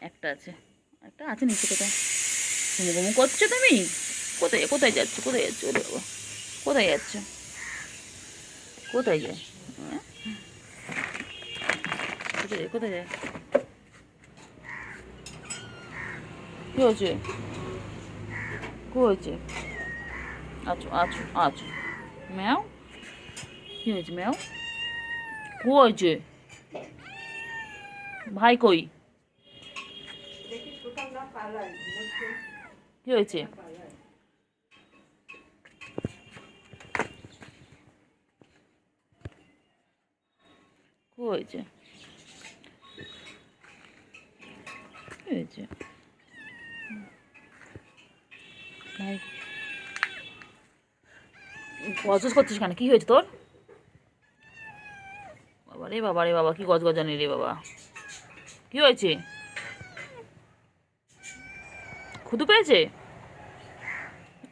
একটা আছে, একটা আছে নিচে। কোথায় ঘুমু করছো তুমি? কোথায় কোথায় যাচ্ছ? কোথায় যাচ্ছ? ওরে বাবা, কোথায় যাচ্ছ? কোথায় যায়? কোথায় যায়? কোথায় যায়? কী হয়েছে? কী হয়েছে? আছো আছো আছো। ম্যাও, কী হয়েছে ম্যাও? কী হয়েছে? ভাই কই? কী হয়েছে? কী হয়েছে? কী হয়েছে ভাই? গজগজ করছিস কেন? কী হয়েছে তোর? বাবা রে বাবা রে বাবা, কি গজগজানি রে বাবা! কি হয়েছে? ক্ষুধু পেয়েছে?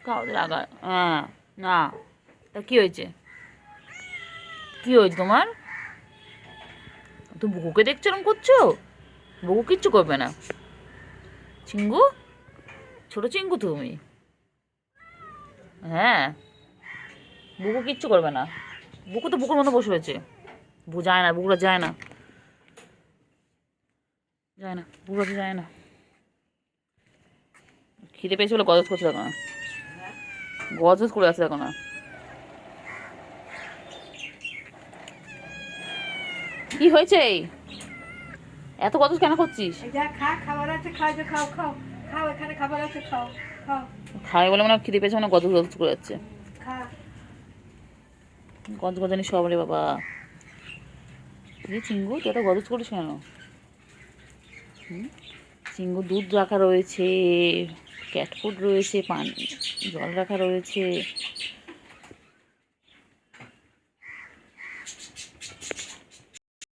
খাওয়া লাগা। হ্যাঁ, না, তা কি হয়েছে? কি হয়েছে তোমার? তুমি বুকুকে দেখছো এরকম করছো? বুকু কিচ্ছু করবে না। চিঙ্গু, ছোট চিঙ্গু তুমি। হ্যাঁ, বুকু কিচ্ছু করবে না। বুকু তো বুকুর মতো বসে রয়েছে। বুকু যায় না, বুকুরা যায় না, যায় না, বুকুরা যায় না। খিদে পেয়েছে বলে গজগজ করছে, দেখো না, গজগজ করে আছে, দেখো না। কি হয়েছে? এত গজগজ কেন করছিস? খাবার আছে, খাও, খাও খাও খাও, এখানে খাবার আছে, খাও খাও। খাই বলে মনে হয় খিদে পেয়েছে, মানে গজগজ গজগজ করে যাচ্ছে। খা। গজগজানি সব রে বাবা। চিঙ্গু, তুই একটা গজগজ করিস কেন? চিঙ্গু দুধ রাখা রয়েছে, ক্যাট ফুড রয়েছে, পানি জল রাখা রয়েছে।